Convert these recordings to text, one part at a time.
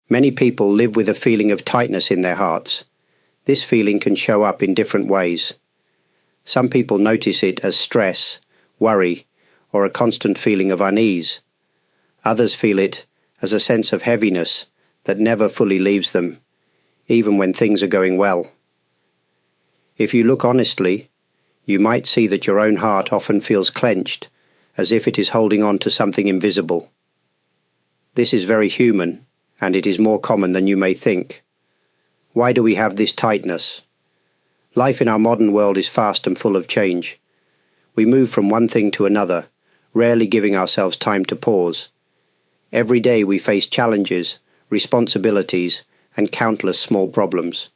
Many people live with a feeling of tightness in their hearts. This feeling can show up in different ways. Some people notice it as stress, worry, or a constant feeling of unease. Others feel it as a sense of heaviness that never fully leaves them, even when things are going well. If you look honestly, you might see that your own heart often feels clenched, as if it is holding on to something invisible. This is very human, and it is more common than you may think. Why do we have this tightness? Life in our modern world is fast and full of change. We move from one thing to another, rarely giving ourselves time to pause. Every day we face challenges, responsibilities, and countless small problems.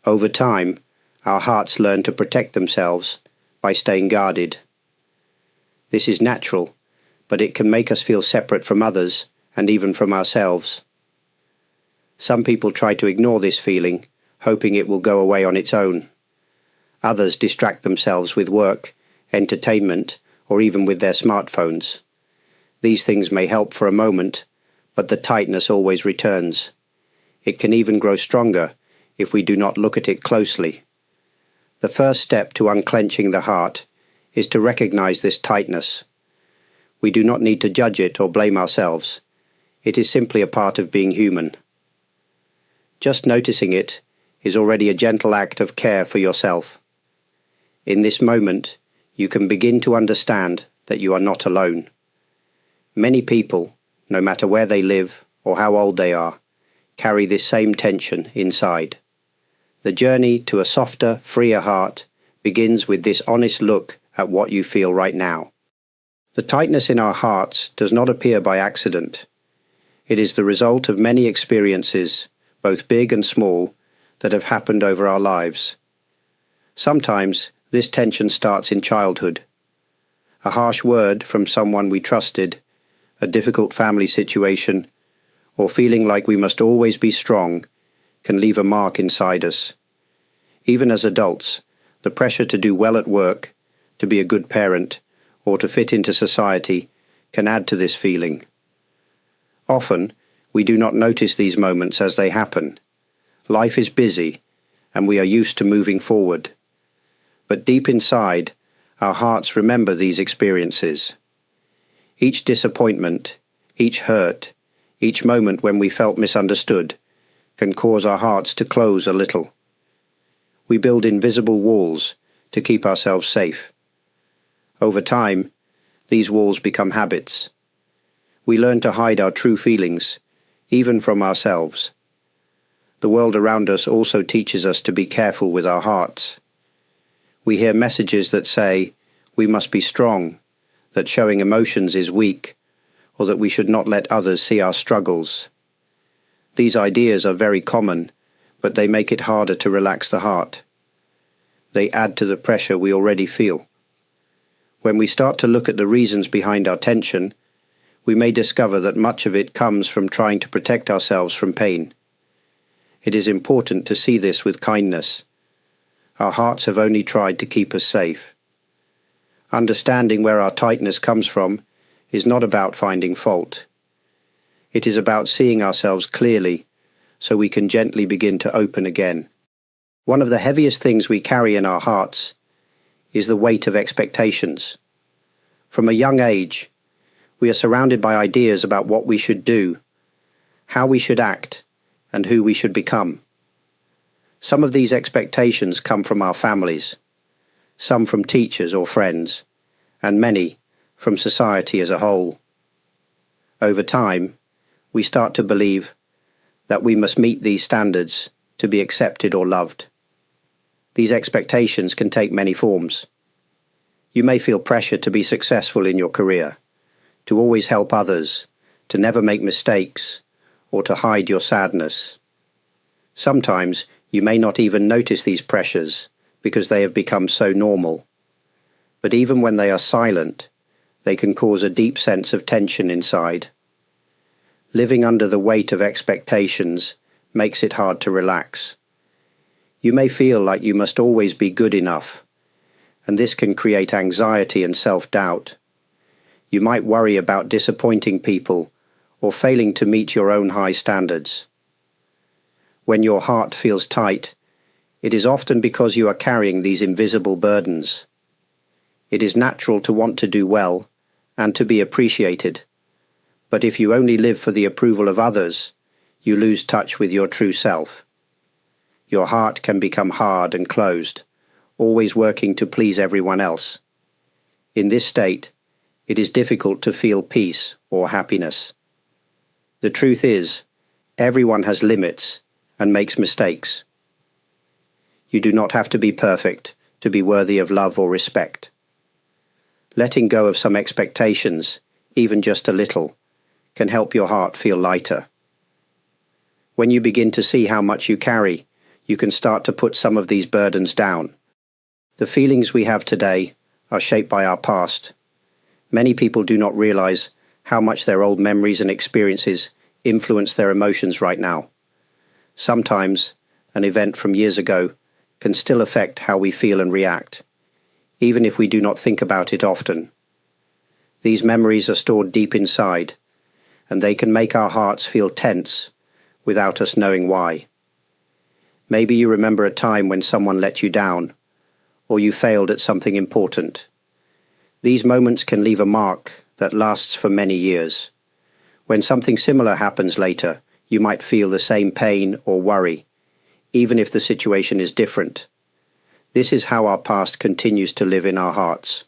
Over time, our hearts learn to protect themselves by staying guarded. This is natural, but it can make us feel separate from others and even from ourselves. Some people try to ignore this feeling, hoping it will go away on its own. Others distract themselves with work, entertainment, or even with their smartphones. These things may help for a moment, but the tightness always returns. It can even grow stronger if we do not look at it closely. The first step to unclenching the heart is to recognize this tightness. We do not need to judge it or blame ourselves. It is simply a part of being human. Just noticing it is already a gentle act of care for yourself. In this moment, you can begin to understand that you are not alone. Many people, no matter where they live or how old they are, carry this same tension inside. The journey to a softer, freer heart begins with this honest look at what you feel right now. The tightness in our hearts does not appear by accident. It is the result of many experiences, both big and small, that have happened over our lives. Sometimes this tension starts in childhood. A harsh word from someone we trusted, a difficult family situation, or feeling like we must always be strong can leave a mark inside us. Even as adults, the pressure to do well at work, to be a good parent, or to fit into society can add to this feeling. Often, we do not notice these moments as they happen. Life is busy, and we are used to moving forward. But deep inside, our hearts remember these experiences. Each disappointment, each hurt, each moment when we felt misunderstood, can cause our hearts to close a little. We build invisible walls to keep ourselves safe. Over time, these walls become habits. We learn to hide our true feelings, even from ourselves. The world around us also teaches us to be careful with our hearts. We hear messages that say we must be strong, that showing emotions is weak, or that we should not let others see our struggles. These ideas are very common, but they make it harder to relax the heart. They add to the pressure we already feel. When we start to look at the reasons behind our tension, we may discover that much of it comes from trying to protect ourselves from pain. It is important to see this with kindness. Our hearts have only tried to keep us safe. Understanding where our tightness comes from is not about finding fault. It is about seeing ourselves clearly so we can gently begin to open again. One of the heaviest things we carry in our hearts is the weight of expectations. From a young age, we are surrounded by ideas about what we should do, how we should act, and who we should become. Some of these expectations come from our families, some from teachers or friends, and many from society as a whole. Over time, we start to believe that we must meet these standards to be accepted or loved. These expectations can take many forms. You may feel pressure to be successful in your career, to always help others, to never make mistakes, or to hide your sadness. Sometimes you may not even notice these pressures because they have become so normal. But even when they are silent, they can cause a deep sense of tension inside. Living under the weight of expectations makes it hard to relax. You may feel like you must always be good enough, and this can create anxiety and self-doubt. You might worry about disappointing people or failing to meet your own high standards. When your heart feels tight, it is often because you are carrying these invisible burdens. It is natural to want to do well and to be appreciated, but if you only live for the approval of others, you lose touch with your true self. Your heart can become hard and closed, always working to please everyone else. In this state, it is difficult to feel peace or happiness. The truth is, everyone has limits and makes mistakes. You do not have to be perfect to be worthy of love or respect. Letting go of some expectations, even just a little, can help your heart feel lighter. When you begin to see how much you carry, you can start to put some of these burdens down. The feelings we have today are shaped by our past. Many people do not realize how much their old memories and experiences influence their emotions right now. Sometimes, an event from years ago can still affect how we feel and react, even if we do not think about it often. These memories are stored deep inside, and they can make our hearts feel tense without us knowing why. Maybe you remember a time when someone let you down, or you failed at something important. These moments can leave a mark that lasts for many years. When something similar happens later, you might feel the same pain or worry, even if the situation is different. This is how our past continues to live in our hearts.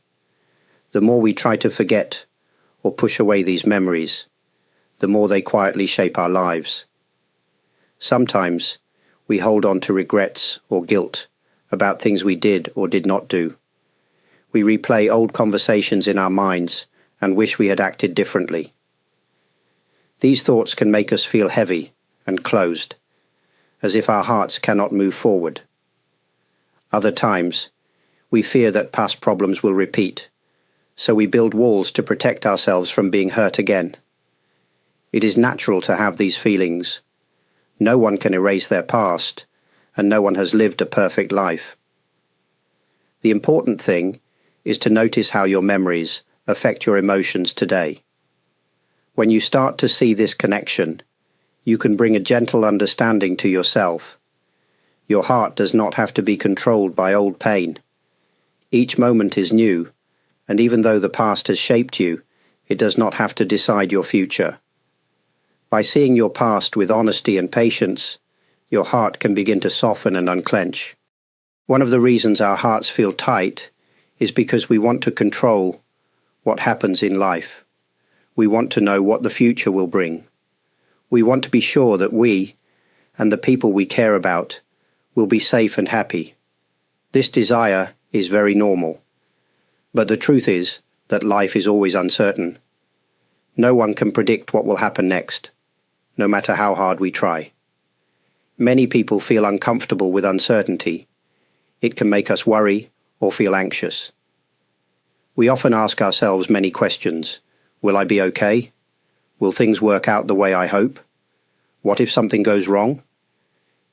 The more we try to forget or push away these memories, the more they quietly shape our lives. Sometimes we hold on to regrets or guilt about things we did or did not do. We replay old conversations in our minds and wish we had acted differently. These thoughts can make us feel heavy and closed, as if our hearts cannot move forward. Other times, we fear that past problems will repeat, so we build walls to protect ourselves from being hurt again. It is natural to have these feelings. No one can erase their past, and no one has lived a perfect life. The important thing is to notice how your memories affect your emotions today. When you start to see this connection, you can bring a gentle understanding to yourself. Your heart does not have to be controlled by old pain. Each moment is new, and even though the past has shaped you, it does not have to decide your future. By seeing your past with honesty and patience, your heart can begin to soften and unclench. One of the reasons our hearts feel tight is because we want to control what happens in life. We want to know what the future will bring. We want to be sure that we, and the people we care about, will be safe and happy. This desire is very normal. But the truth is that life is always uncertain. No one can predict what will happen next, no matter how hard we try. Many people feel uncomfortable with uncertainty. It can make us worry or feel anxious. We often ask ourselves many questions. Will I be okay? Will things work out the way I hope? What if something goes wrong?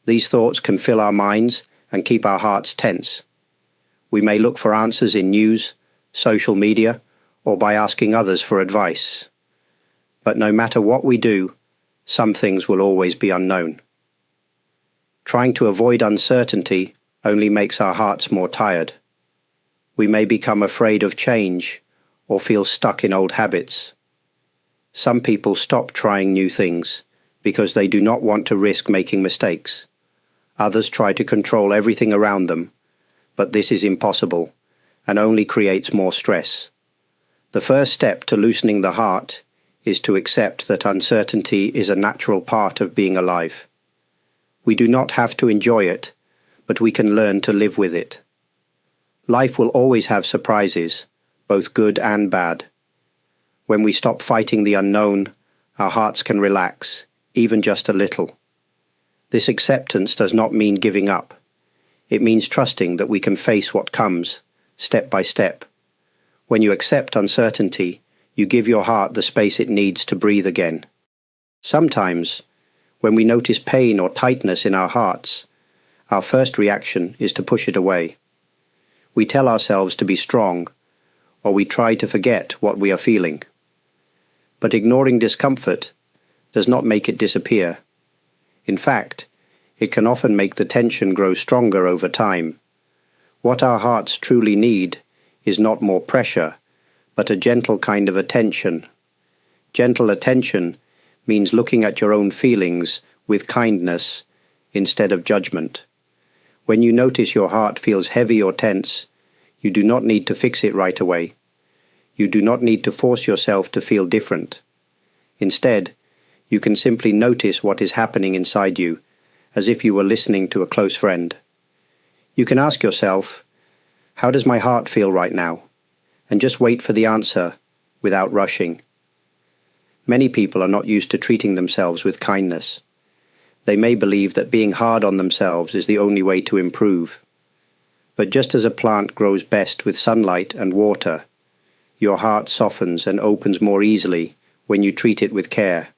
These thoughts can fill our minds and keep our hearts tense. We may look for answers in news, social media, or by asking others for advice. But no matter what we do, some things will always be unknown. Trying to avoid uncertainty only makes our hearts more tired. We may become afraid of change or feel stuck in old habits. Some people stop trying new things because they do not want to risk making mistakes. Others try to control everything around them, but this is impossible and only creates more stress. The first step to loosening the heart is to accept that uncertainty is a natural part of being alive. We do not have to enjoy it, but we can learn to live with it. Life will always have surprises, both good and bad. When we stop fighting the unknown, our hearts can relax, even just a little. This acceptance does not mean giving up. It means trusting that we can face what comes, step by step. When you accept uncertainty, you give your heart the space it needs to breathe again. Sometimes, when we notice pain or tightness in our hearts, our first reaction is to push it away. We tell ourselves to be strong, or we try to forget what we are feeling. But ignoring discomfort does not make it disappear. In fact, it can often make the tension grow stronger over time. What our hearts truly need is not more pressure, but a gentle kind of attention. Gentle attention means looking at your own feelings with kindness instead of judgment. When you notice your heart feels heavy or tense, you do not need to fix it right away. You do not need to force yourself to feel different. Instead, you can simply notice what is happening inside you, as if you were listening to a close friend. You can ask yourself, "How does my heart feel right now?" and just wait for the answer without rushing. Many people are not used to treating themselves with kindness. They may believe that being hard on themselves is the only way to improve. But just as a plant grows best with sunlight and water, your heart softens and opens more easily when you treat it with care.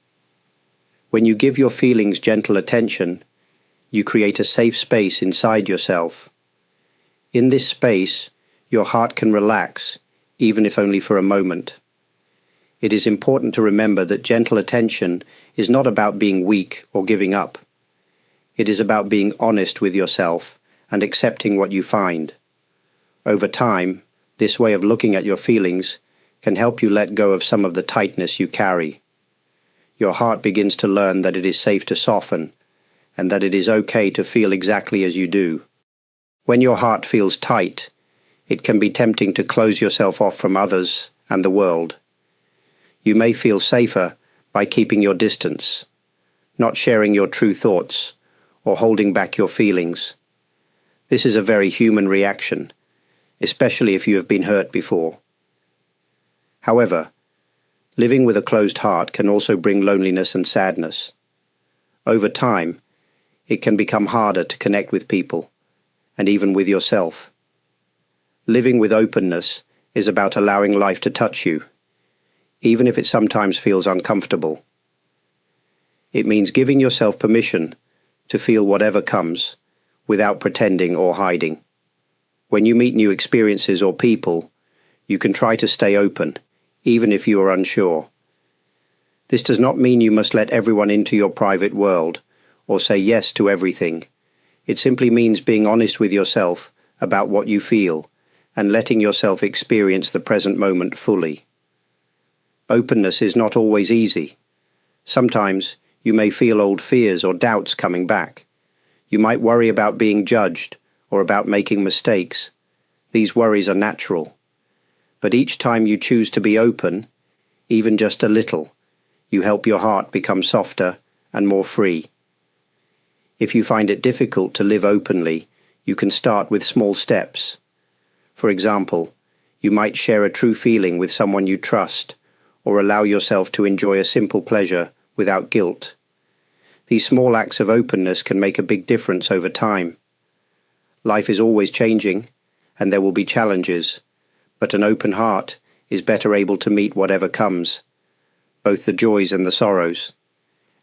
When you give your feelings gentle attention, you create a safe space inside yourself. In this space, your heart can relax, even if only for a moment. It is important to remember that gentle attention is not about being weak or giving up. It is about being honest with yourself and accepting what you find. Over time, this way of looking at your feelings can help you let go of some of the tightness you carry. Your heart begins to learn that it is safe to soften, and that it is okay to feel exactly as you do. When your heart feels tight, it can be tempting to close yourself off from others and the world. You may feel safer by keeping your distance, not sharing your true thoughts, or holding back your feelings. This is a very human reaction, especially if you have been hurt before. However, living with a closed heart can also bring loneliness and sadness. Over time, it can become harder to connect with people, and even with yourself. Living with openness is about allowing life to touch you, even if it sometimes feels uncomfortable. It means giving yourself permission to feel whatever comes, without pretending or hiding. When you meet new experiences or people, you can try to stay open, even if you are unsure. This does not mean you must let everyone into your private world, or say yes to everything. It simply means being honest with yourself about what you feel, and letting yourself experience the present moment fully. Openness is not always easy. Sometimes you may feel old fears or doubts coming back. You might worry about being judged or about making mistakes. These worries are natural. But each time you choose to be open, even just a little, you help your heart become softer and more free. If you find it difficult to live openly, you can start with small steps. For example, you might share a true feeling with someone you trust, or allow yourself to enjoy a simple pleasure without guilt. These small acts of openness can make a big difference over time. Life is always changing, and there will be challenges, but an open heart is better able to meet whatever comes, both the joys and the sorrows.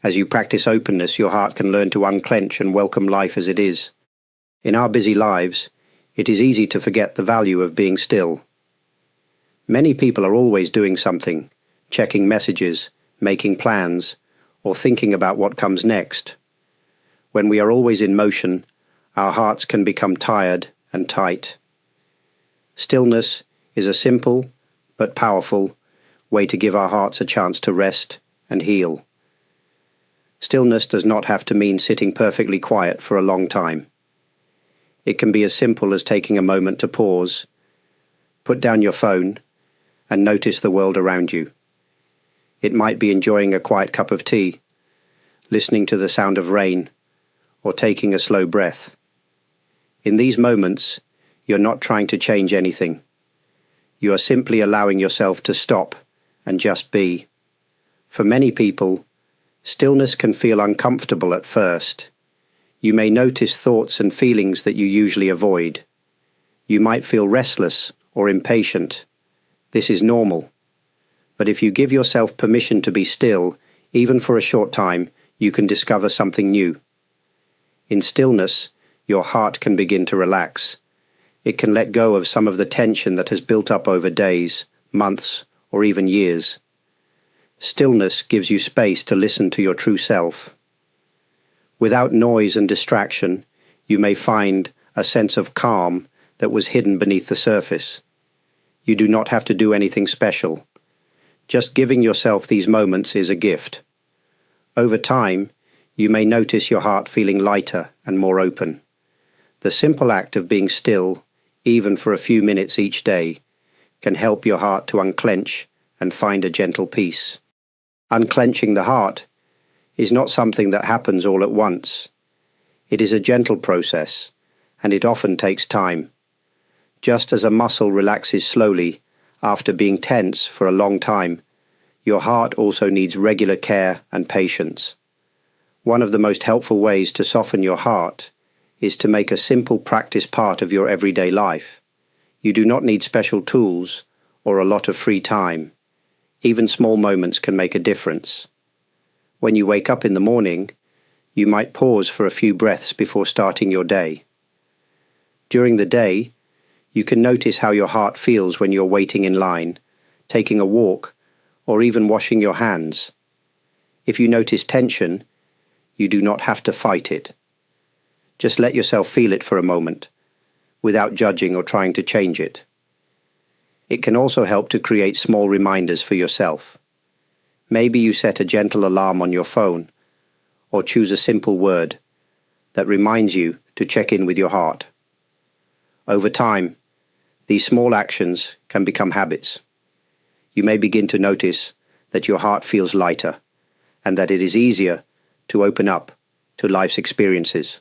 As you practice openness, your heart can learn to unclench and welcome life as it is. In our busy lives, it is easy to forget the value of being still. Many people are always doing something, checking messages, making plans, or thinking about what comes next. When we are always in motion, our hearts can become tired and tight. Stillness is a simple but powerful way to give our hearts a chance to rest and heal. Stillness does not have to mean sitting perfectly quiet for a long time. It can be as simple as taking a moment to pause, put down your phone, and notice the world around you. It might be enjoying a quiet cup of tea, listening to the sound of rain, or taking a slow breath. In these moments, you're not trying to change anything. You are simply allowing yourself to stop and just be. For many people, stillness can feel uncomfortable at first. You may notice thoughts and feelings that you usually avoid. You might feel restless or impatient. This is normal. But if you give yourself permission to be still, even for a short time, you can discover something new. In stillness, your heart can begin to relax. It can let go of some of the tension that has built up over days, months, or even years. Stillness gives you space to listen to your true self. Without noise and distraction, you may find a sense of calm that was hidden beneath the surface. You do not have to do anything special. Just giving yourself these moments is a gift. Over time, you may notice your heart feeling lighter and more open. The simple act of being still, even for a few minutes each day, can help your heart to unclench and find a gentle peace. Unclenching the heart is not something that happens all at once. It is a gentle process, and it often takes time. Just as a muscle relaxes slowly after being tense for a long time, your heart also needs regular care and patience. One of the most helpful ways to soften your heart is to make a simple practice part of your everyday life. You do not need special tools or a lot of free time. Even small moments can make a difference. When you wake up in the morning, you might pause for a few breaths before starting your day. During the day, you can notice how your heart feels when you're waiting in line, taking a walk, or even washing your hands. If you notice tension, you do not have to fight it. Just let yourself feel it for a moment, without judging or trying to change it. It can also help to create small reminders for yourself. Maybe you set a gentle alarm on your phone, or choose a simple word that reminds you to check in with your heart. Over time, these small actions can become habits. You may begin to notice that your heart feels lighter, and that it is easier to open up to life's experiences.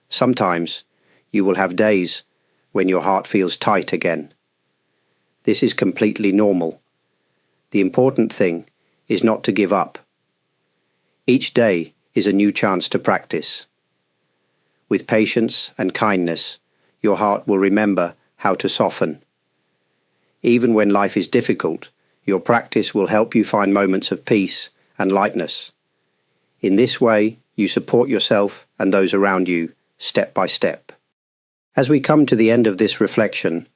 Sometimes you will have days when your heart feels tight again. This is completely normal. The important thing is not to give up. Each day is a new chance to practice. With patience and kindness, your heart will remember how to soften. Even when life is difficult, your practice will help you find moments of peace and lightness. In this way, you support yourself and those around you, step by step. As we come to the end of this reflection,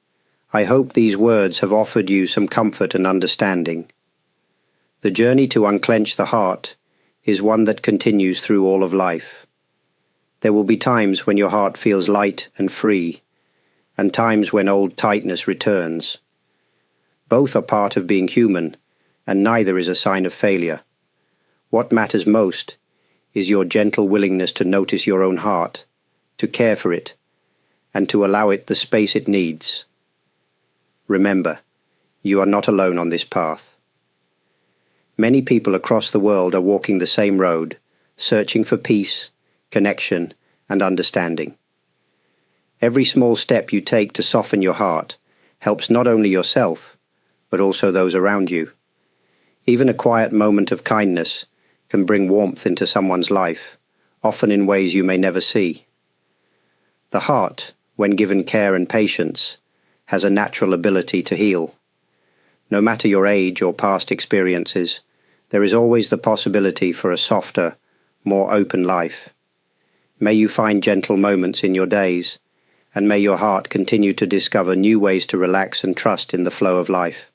I hope these words have offered you some comfort and understanding. The journey to unclench the heart is one that continues through all of life. There will be times when your heart feels light and free, and times when old tightness returns. Both are part of being human, and neither is a sign of failure. What matters most is your gentle willingness to notice your own heart, to care for it, and to allow it the space it needs. Remember, you are not alone on this path. Many people across the world are walking the same road, searching for peace, connection, and understanding. Every small step you take to soften your heart helps not only yourself, but also those around you. Even a quiet moment of kindness can bring warmth into someone's life, often in ways you may never see. The heart, when given care and patience, has a natural ability to heal. No matter your age or past experiences, there is always the possibility for a softer, more open life. May you find gentle moments in your days, and may your heart continue to discover new ways to relax and trust in the flow of life.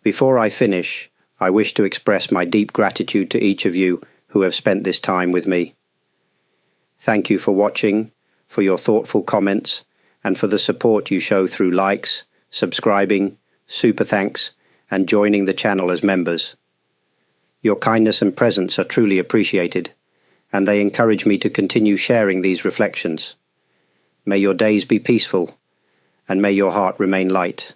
Before I finish, I wish to express my deep gratitude to each of you who have spent this time with me. Thank you for watching, for your thoughtful comments, and for the support you show through likes, subscribing, super thanks, and joining the channel as members. Your kindness and presence are truly appreciated, and they encourage me to continue sharing these reflections. May your days be peaceful, and may your heart remain light.